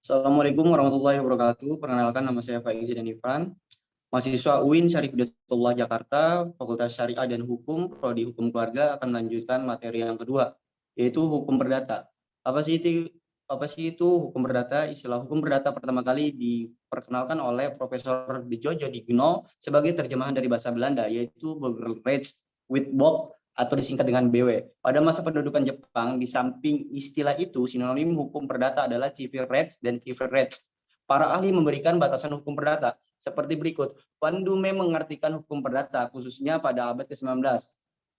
Assalamualaikum warahmatullahi wabarakatuh. Perkenalkan, nama saya Faizi dan Ivan, mahasiswa UIN Syarif Hidayatullah Jakarta, Fakultas Syariah dan Hukum, Prodi Hukum Keluarga, akan melanjutkan materi yang kedua, yaitu hukum perdata. Apa sih itu hukum perdata? Istilah hukum perdata pertama kali diperkenalkan oleh Profesor Bejojo Digno sebagai terjemahan dari bahasa Belanda, yaitu Burgerrechtswetboek atau disingkat dengan BW. Pada masa pendudukan Jepang, di samping istilah itu, sinonim hukum perdata adalah civil rights dan civil rights. Para ahli memberikan batasan hukum perdata seperti berikut. Van Dume mengartikan hukum perdata khususnya pada abad ke-19,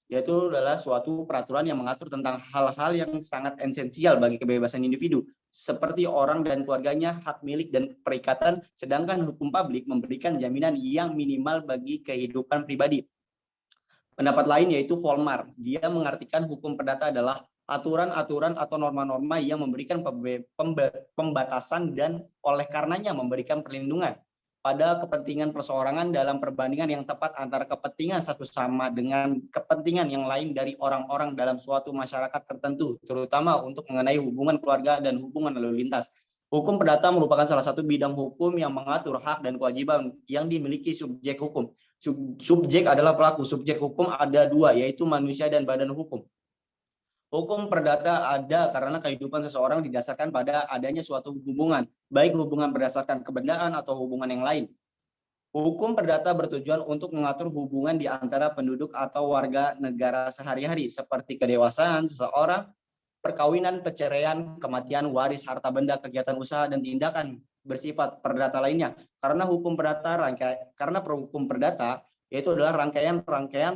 yaitu adalah suatu peraturan yang mengatur tentang hal-hal yang sangat esensial bagi kebebasan individu, seperti orang dan keluarganya, hak milik dan perikatan, sedangkan hukum publik memberikan jaminan yang minimal bagi kehidupan pribadi. Pendapat lain yaitu Volmar, dia mengartikan hukum perdata adalah aturan-aturan atau norma-norma yang memberikan pembatasan dan oleh karenanya memberikan perlindungan pada kepentingan perseorangan dalam perbandingan yang tepat antara kepentingan satu sama dengan kepentingan yang lain dari orang-orang dalam suatu masyarakat tertentu, terutama untuk mengenai hubungan keluarga dan hubungan lalu lintas. Hukum perdata merupakan salah satu bidang hukum yang mengatur hak dan kewajiban yang dimiliki subjek hukum. Subjek adalah pelaku, subjek hukum ada dua, yaitu manusia dan badan hukum. Hukum perdata ada karena kehidupan seseorang didasarkan pada adanya suatu hubungan, baik hubungan berdasarkan kebendaan atau hubungan yang lain. Hukum perdata bertujuan untuk mengatur hubungan di antara penduduk atau warga negara sehari-hari, seperti kedewasaan seseorang, perkawinan, perceraian, kematian, waris, harta benda, kegiatan usaha, dan tindakan bersifat perdata lainnya. Karena hukum perdata yaitu adalah rangkaian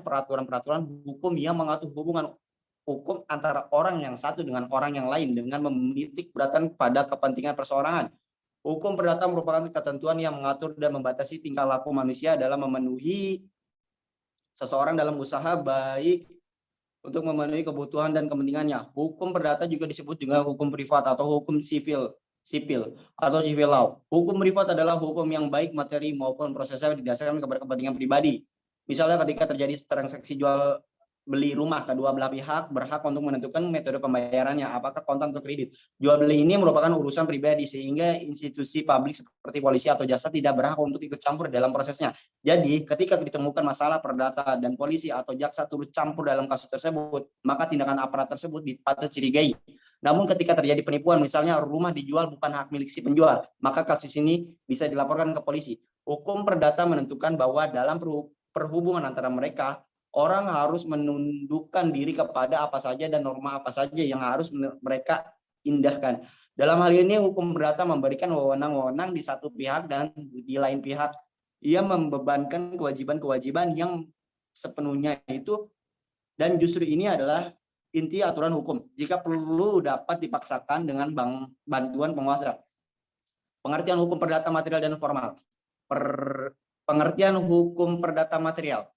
peraturan-peraturan hukum yang mengatur hubungan hukum antara orang yang satu dengan orang yang lain dengan menitik beratkan pada kepentingan perseorangan. Hukum perdata merupakan ketentuan yang mengatur dan membatasi tingkah laku manusia dalam memenuhi seseorang dalam usaha baik untuk memenuhi kebutuhan dan kepentingannya. Hukum perdata juga disebut dengan hukum privat atau hukum sipil atau civil law. Hukum privat adalah hukum yang baik materi maupun prosesnya didasarkan kepada kepentingan pribadi. Misalnya ketika terjadi transaksi jual beli rumah, kedua belah pihak berhak untuk menentukan metode pembayarannya, apakah kontan atau kredit. Jual beli ini merupakan urusan pribadi sehingga institusi publik seperti polisi atau jasa tidak berhak untuk ikut campur dalam prosesnya. Jadi, ketika ditemukan masalah perdata dan polisi atau jaksa turut campur dalam kasus tersebut, maka tindakan aparat tersebut patut curigai. Namun ketika terjadi penipuan, misalnya rumah dijual bukan hak milik si penjual, maka kasus ini bisa dilaporkan ke polisi. Hukum perdata menentukan bahwa dalam perhubungan antara mereka, orang harus menundukkan diri kepada apa saja dan norma apa saja yang harus mereka indahkan. Dalam hal ini, hukum perdata memberikan wewenang-wewenang di satu pihak dan di lain pihak. Ia membebankan kewajiban-kewajiban yang sepenuhnya itu, dan justru ini adalah inti aturan hukum. Jika perlu dapat dipaksakan dengan bantuan penguasa. Pengertian hukum perdata material dan formal. Pengertian hukum perdata material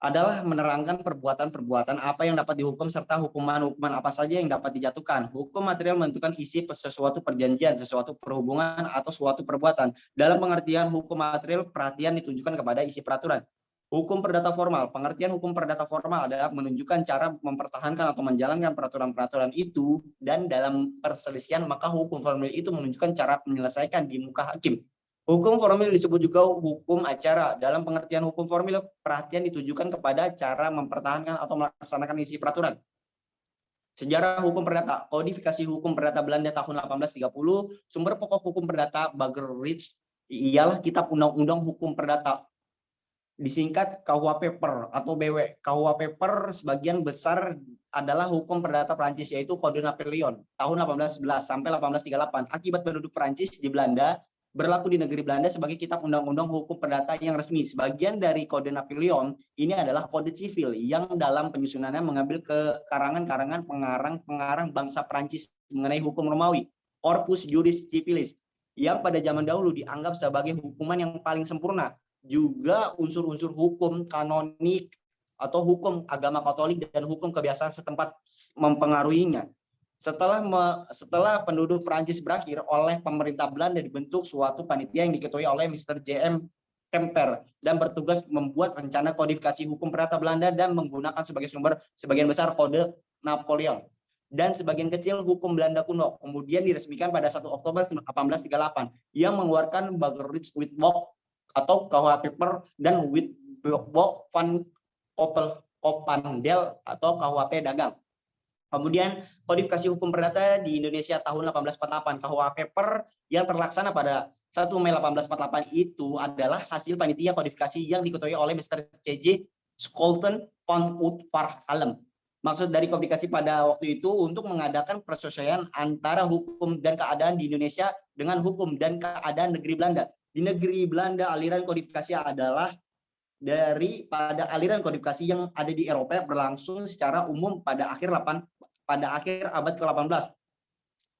adalah menerangkan perbuatan-perbuatan apa yang dapat dihukum serta hukuman-hukuman apa saja yang dapat dijatuhkan. Hukum material menentukan isi sesuatu perjanjian, sesuatu perhubungan, atau suatu perbuatan. Dalam pengertian hukum material, perhatian ditunjukkan kepada isi peraturan. Hukum perdata formal. Pengertian hukum perdata formal adalah menunjukkan cara mempertahankan atau menjalankan peraturan-peraturan itu, dan dalam perselisihan maka hukum formal itu menunjukkan cara menyelesaikan di muka hakim. Hukum formil disebut juga hukum acara. Dalam pengertian hukum formil, perhatian ditujukan kepada cara mempertahankan atau melaksanakan isi peraturan. Sejarah hukum perdata. Kodifikasi hukum perdata Belanda tahun 1830. Sumber pokok hukum perdata Burgerrecht ialah Kitab Undang-Undang Hukum Perdata, disingkat KUHP Per atau BW. KUHP Per sebagian besar adalah hukum perdata Prancis, yaitu Kode Napoleon tahun 1811 sampai 1838. Akibat penduduk Prancis di Belanda berlaku di negeri Belanda sebagai kitab undang-undang hukum perdata yang resmi. Sebagian dari Kode Napoleon ini adalah kode sivil yang dalam penyusunannya mengambil ke karangan-karangan pengarang bangsa Prancis mengenai hukum Romawi, Corpus Juris Civilis, yang pada zaman dahulu dianggap sebagai hukuman yang paling sempurna. Juga unsur-unsur hukum kanonik atau hukum agama Katolik dan hukum kebiasaan setempat mempengaruhinya. Setelah penduduk Prancis berakhir, oleh pemerintah Belanda dibentuk suatu panitia yang diketuai oleh Mr. J.M. Kemper dan bertugas membuat rencana kodifikasi hukum perdata Belanda dan menggunakan sebagai sumber sebagian besar Kode Napoleon. dan sebagian kecil hukum Belanda kuno. Kemudian diresmikan pada 1 Oktober 1838 yang mengeluarkan Burgerrecht-Witbooi atau KUH Paper dan Witbooi van Coppandel atau KUHP dagang. Kemudian kodifikasi hukum perdata di Indonesia tahun 1848, KUH Paper yang terlaksana pada 1 Mei 1848 itu adalah hasil panitia kodifikasi yang diketuai oleh Mr. C.J. Scholten van Uitvarhalem. Maksud dari kodifikasi pada waktu itu untuk mengadakan persesuaian antara hukum dan keadaan di Indonesia dengan hukum dan keadaan negeri Belanda. Di negeri Belanda aliran kodifikasi adalah daripada aliran kodifikasi yang ada di Eropa berlangsung secara umum pada akhir abad ke-18.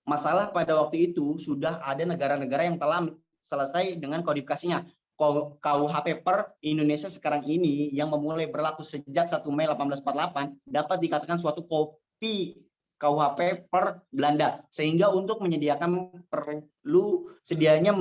Masalah pada waktu itu sudah ada negara-negara yang telah selesai dengan kodifikasinya. KUH Paper Indonesia sekarang ini yang memulai berlaku sejak 1 Mei 1848 dapat dikatakan suatu kopi KUH Paper Belanda, sehingga untuk menyediakan perlu sedianya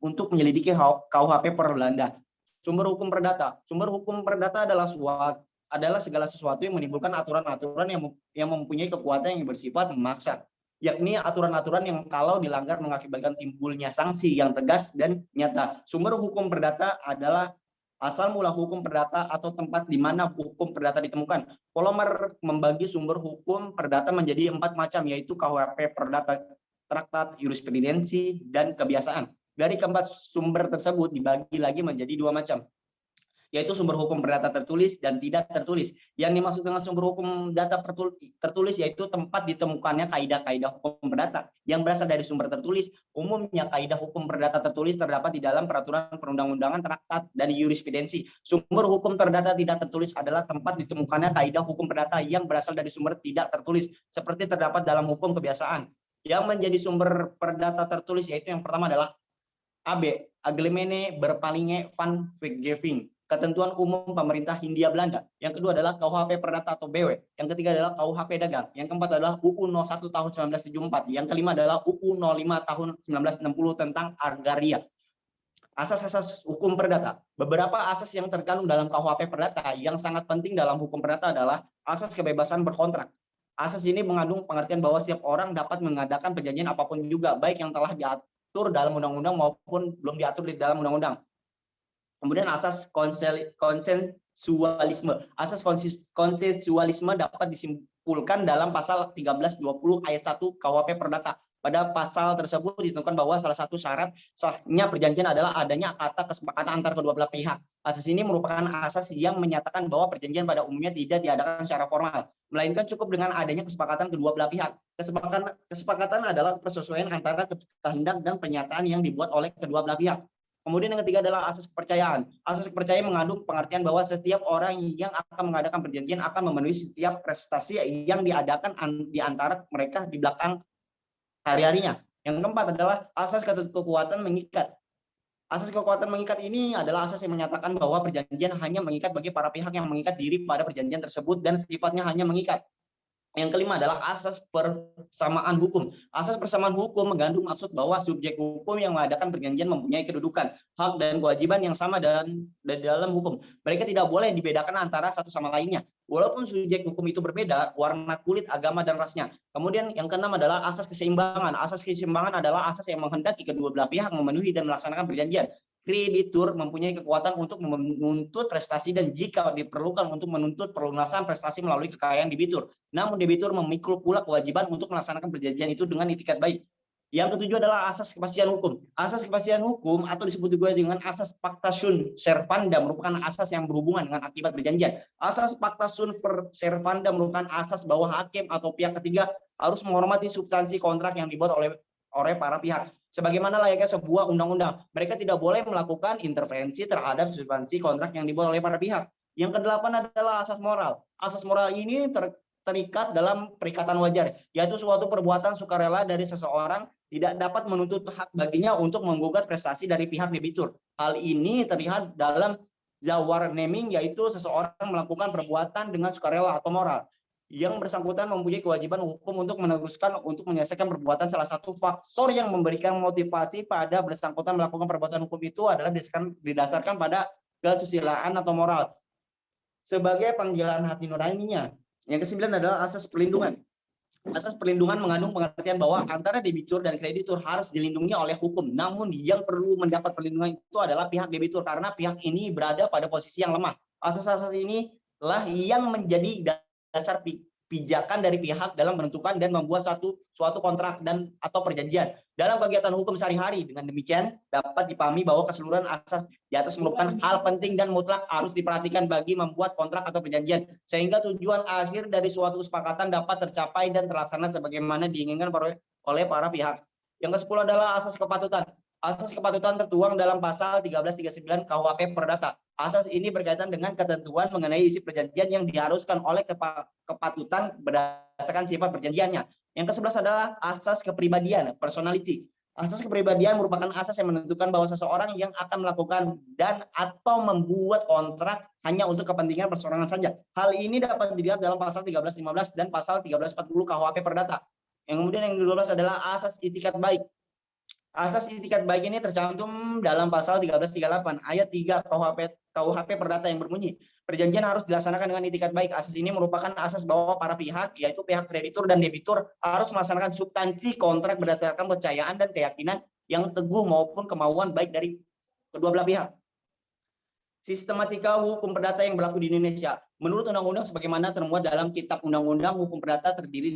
untuk menyelidiki KUH Paper Belanda. Sumber hukum perdata. Sumber hukum perdata adalah segala sesuatu yang menimbulkan aturan-aturan yang mempunyai kekuatan yang bersifat memaksa, yakni aturan-aturan yang kalau dilanggar mengakibatkan timbulnya sanksi yang tegas dan nyata. Sumber hukum perdata adalah asal mula hukum perdata atau tempat di mana hukum perdata ditemukan. Polomer membagi sumber hukum perdata menjadi 4 macam, yaitu KUHP perdata, traktat, jurisprudensi, dan kebiasaan. Dari keempat sumber tersebut dibagi lagi menjadi 2 macam, yaitu sumber hukum perdata tertulis dan tidak tertulis. Yang dimaksud dengan sumber hukum data tertulis yaitu tempat ditemukannya kaidah-kaidah hukum perdata yang berasal dari sumber tertulis. Umumnya kaidah hukum perdata tertulis terdapat di dalam peraturan perundang-undangan, traktat, dan jurisprudensi. Sumber hukum perdata tidak tertulis adalah tempat ditemukannya kaidah hukum perdata yang berasal dari sumber tidak tertulis, seperti terdapat dalam hukum kebiasaan. Yang menjadi sumber perdata tertulis yaitu yang pertama adalah AB, Algemene Berpalinge van Wetgeving, ketentuan umum pemerintah Hindia Belanda. Yang kedua adalah KUHP Perdata atau BW. Yang ketiga adalah KUHP Dagang. Yang keempat adalah UU 01 tahun 1974. Yang kelima adalah UU 05 tahun 1960 tentang Agraria. Asas-asas hukum perdata. Beberapa asas yang terkandung dalam KUHP Perdata yang sangat penting dalam hukum perdata adalah asas kebebasan berkontrak. Asas ini mengandung pengertian bahwa setiap orang dapat mengadakan perjanjian apapun juga, baik yang telah diatur dalam undang-undang maupun belum diatur di dalam undang-undang. Kemudian asas konsensualisme. Asas konsensualisme dapat disimpulkan dalam pasal 1320 ayat 1 KUHP Perdata. Pada pasal tersebut ditentukan bahwa salah satu syarat sahnya perjanjian adalah adanya kata kesepakatan antar kedua belah pihak. Asas ini merupakan asas yang menyatakan bahwa perjanjian pada umumnya tidak diadakan secara formal, melainkan cukup dengan adanya kesepakatan kedua belah pihak. Kesepakatan adalah persesuaian antara kehendak dan pernyataan yang dibuat oleh kedua belah pihak. Kemudian yang ketiga adalah asas kepercayaan. Asas kepercayaan mengandung pengertian bahwa setiap orang yang akan mengadakan perjanjian akan memenuhi setiap prestasi yang diadakan di antara mereka di belakang hari-harinya. Yang keempat adalah asas kekuatan mengikat. Asas kekuatan mengikat ini adalah asas yang menyatakan bahwa perjanjian hanya mengikat bagi para pihak yang mengikat diri pada perjanjian tersebut dan sifatnya hanya mengikat. Yang kelima adalah asas persamaan hukum. Asas persamaan hukum mengandung maksud bahwa subjek hukum yang mengadakan perjanjian mempunyai kedudukan, hak, dan kewajiban yang sama dalam hukum. Mereka tidak boleh dibedakan antara satu sama lainnya, walaupun subjek hukum itu berbeda, warna kulit, agama, dan rasnya. Kemudian yang keenam adalah asas keseimbangan. Asas keseimbangan adalah asas yang menghendaki kedua belah pihak memenuhi dan melaksanakan perjanjian. Kreditur mempunyai kekuatan untuk menuntut prestasi dan jika diperlukan untuk menuntut pelunasan prestasi melalui kekayaan debitur. Namun debitur memikul pula kewajiban untuk melaksanakan perjanjian itu dengan itikat baik. Yang ketujuh adalah asas kepastian hukum. Asas kepastian hukum atau disebut juga dengan asas pacta sunt servanda merupakan asas yang berhubungan dengan akibat perjanjian. Asas pacta sunt servanda merupakan asas bahwa hakim atau pihak ketiga harus menghormati substansi kontrak yang dibuat oleh para pihak. Sebagaimana layaknya sebuah undang-undang, mereka tidak boleh melakukan intervensi terhadap substansi kontrak yang dibuat oleh para pihak. Yang kedelapan adalah asas moral. Asas moral ini terikat dalam perikatan wajar, yaitu suatu perbuatan sukarela dari seseorang tidak dapat menuntut hak baginya untuk menggugat prestasi dari pihak debitur. Hal ini terlihat dalam zawarneming, yaitu seseorang melakukan perbuatan dengan sukarela atau moral. Yang bersangkutan mempunyai kewajiban hukum untuk meneruskan untuk menyelesaikan perbuatan. Salah satu faktor yang memberikan motivasi pada bersangkutan melakukan perbuatan hukum itu adalah didasarkan pada kesusilaan atau moral sebagai panggilan hati nuraninya. Yang kesembilan adalah asas perlindungan. Asas perlindungan mengandung pengertian bahwa antara debitur dan kreditur harus dilindungi oleh hukum. Namun yang perlu mendapat perlindungan itu adalah pihak debitur karena pihak ini berada pada posisi yang lemah. Asas-asas inilah yang menjadi dasar pijakan dari pihak dalam menentukan dan membuat suatu kontrak dan atau perjanjian dalam kegiatan hukum sehari-hari. Dengan demikian dapat dipahami bahwa keseluruhan asas di atas merupakan hal penting dan mutlak harus diperhatikan bagi membuat kontrak atau perjanjian sehingga tujuan akhir dari suatu kesepakatan dapat tercapai dan terlaksana sebagaimana diinginkan oleh para pihak. Yang ke-10 adalah asas kepatutan. Asas kepatutan tertuang dalam pasal 1339 KUHP Perdata. Asas ini berkaitan dengan ketentuan mengenai isi perjanjian yang diharuskan oleh kepatutan berdasarkan sifat perjanjiannya. Yang ke-11 adalah asas kepribadian, personality. Asas kepribadian merupakan asas yang menentukan bahwa seseorang yang akan melakukan dan atau membuat kontrak hanya untuk kepentingan perseorangan saja. Hal ini dapat dilihat dalam pasal 1315 dan pasal 1340 KUHP Perdata. Yang kemudian yang ke-12 adalah asas itikat baik. Asas itikat baik ini tercantum dalam pasal 1338 ayat 3 KUHP Perdata yang berbunyi, perjanjian harus dilaksanakan dengan itikat baik. Asas ini merupakan asas bahwa para pihak, yaitu pihak kreditur dan debitur, harus melaksanakan substansi kontrak berdasarkan kepercayaan dan keyakinan yang teguh maupun kemauan baik dari kedua belah pihak. Sistematika hukum perdata yang berlaku di Indonesia. Menurut undang-undang sebagaimana termuat dalam Kitab Undang-Undang Hukum Perdata terdiri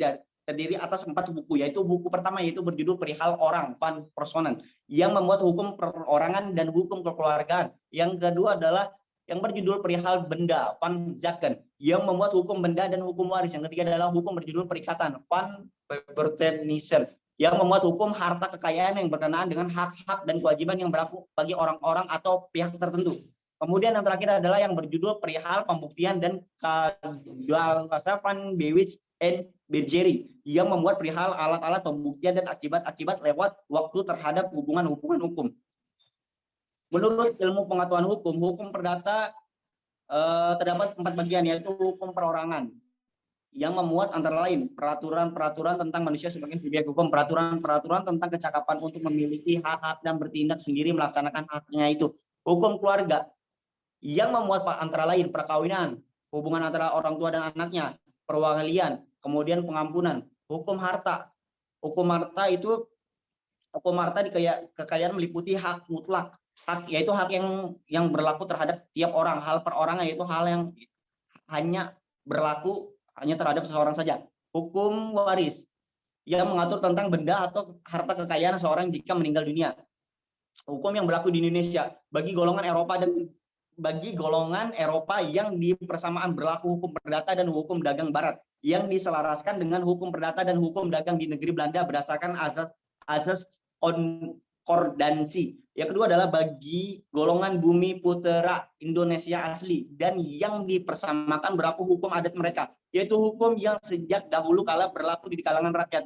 atas 4 buku, yaitu buku pertama yaitu berjudul Perihal Orang, Van Personen, yang memuat hukum perorangan dan hukum kekeluargaan. Yang kedua adalah yang berjudul Perihal Benda, Van Zaken, yang memuat hukum benda dan hukum waris. Yang ketiga adalah hukum berjudul Perikatan, Van Bepertenissen, yang memuat hukum harta kekayaan yang berkenaan dengan hak-hak dan kewajiban yang berlaku bagi orang-orang atau pihak tertentu. Kemudian yang terakhir adalah yang berjudul Perihal Pembuktian dan Kadalasa Van Bewitz and Bergeri, yang membuat perihal alat-alat pembuktian dan akibat-akibat lewat waktu terhadap hubungan-hubungan hukum. Menurut ilmu pengetahuan hukum, hukum perdata terdapat 4 bagian, yaitu hukum perorangan, yang memuat antara lain peraturan-peraturan tentang manusia sebagai subjek hukum, peraturan-peraturan tentang kecakapan untuk memiliki hak-hak dan bertindak sendiri melaksanakan haknya itu. Hukum keluarga, yang memuat antara lain perkawinan, hubungan antara orang tua dan anaknya, perwalian, kemudian pengampunan. Hukum harta itu hukum harta di kekayaan meliputi hak mutlak, hak yaitu hak yang berlaku terhadap tiap orang. Hal perorangan yaitu hal yang hanya berlaku hanya terhadap seseorang saja. Hukum waris yang mengatur tentang benda atau harta kekayaan seseorang jika meninggal dunia. Hukum yang berlaku di Indonesia bagi golongan Eropa yang di persamaan berlaku hukum perdata dan hukum dagang barat yang diselaraskan dengan hukum perdata dan hukum dagang di negeri Belanda berdasarkan asas konkordansi. Yang kedua adalah bagi golongan bumi putera Indonesia asli dan yang dipersamakan berlaku hukum adat mereka, yaitu hukum yang sejak dahulu kala berlaku di kalangan rakyat,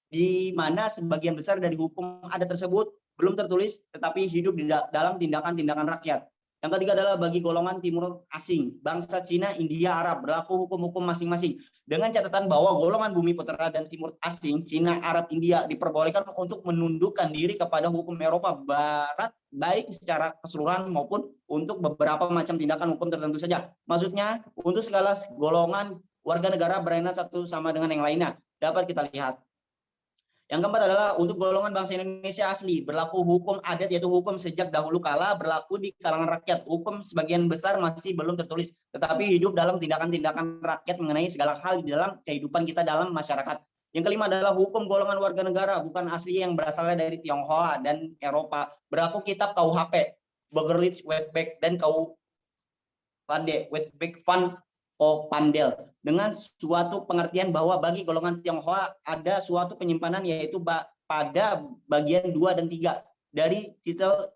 di mana sebagian besar dari hukum adat tersebut belum tertulis tetapi hidup di dalam tindakan-tindakan rakyat. Yang ketiga adalah bagi golongan timur asing, bangsa Cina, India, Arab, berlaku hukum-hukum masing-masing. Dengan catatan bahwa golongan bumi putera dan timur asing, Cina, Arab, India diperbolehkan untuk menundukkan diri kepada hukum Eropa Barat, baik secara keseluruhan maupun untuk beberapa macam tindakan hukum tertentu saja. Maksudnya, untuk segala golongan warga negara berlainan satu sama dengan yang lainnya. Dapat kita lihat. Yang keempat adalah untuk golongan bangsa Indonesia asli, berlaku hukum adat yaitu hukum sejak dahulu kala berlaku di kalangan rakyat. Hukum sebagian besar masih belum tertulis, tetapi hidup dalam tindakan-tindakan rakyat mengenai segala hal di dalam kehidupan kita dalam masyarakat. Yang kelima adalah hukum golongan warga negara bukan asli yang berasalnya dari Tionghoa dan Eropa. Berlaku kitab KUHP, Burgerlich, Wetback, dan Wetback Van Pandel dengan suatu pengertian bahwa bagi golongan Tionghoa ada suatu penyimpanan yaitu pada bagian 2 dan 3 dari titel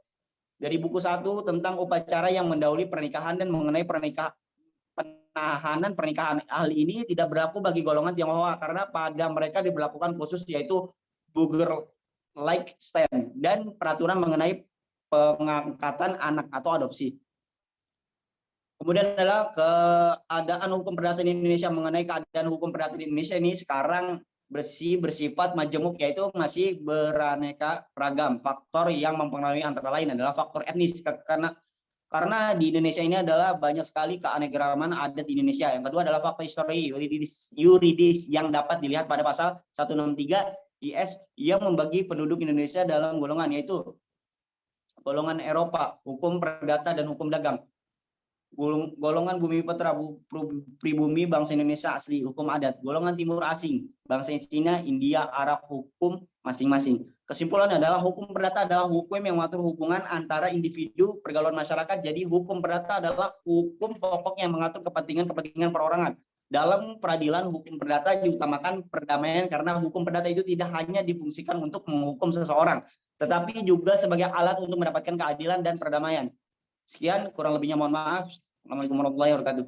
dari buku 1 tentang upacara yang mendahului pernikahan dan mengenai penahanan pernikahan. Hal ini tidak berlaku bagi golongan Tionghoa karena pada mereka diberlakukan khusus yaitu Burgerlijk stand dan peraturan mengenai pengangkatan anak atau adopsi. Kemudian adalah keadaan hukum perdata di Indonesia. Mengenai keadaan hukum perdata di Indonesia ini sekarang bersifat majemuk, yaitu masih beraneka ragam. Faktor yang mempengaruhi antara lain adalah faktor etnis, karena Karena di Indonesia ini adalah banyak sekali keanekaragaman adat di Indonesia. Yang kedua adalah fakta histori yuridis yang dapat dilihat pada pasal 163 IS yang membagi penduduk Indonesia dalam golongan, yaitu golongan Eropa, hukum perdata dan hukum dagang. Golongan bumi putra, pribumi bangsa Indonesia asli, hukum adat. Golongan timur asing, bangsa Cina, India, Arab, hukum masing-masing. Kesimpulan adalah hukum perdata adalah hukum yang mengatur hubungan antara individu pergaulan masyarakat. Jadi hukum perdata adalah hukum pokok yang mengatur kepentingan perorangan. Dalam peradilan, hukum perdata diutamakan perdamaian karena hukum perdata itu tidak hanya difungsikan untuk menghukum seseorang, tetapi juga sebagai alat untuk mendapatkan keadilan dan perdamaian. Sekian, kurang lebihnya mohon maaf. Assalamualaikum warahmatullahi wabarakatuh.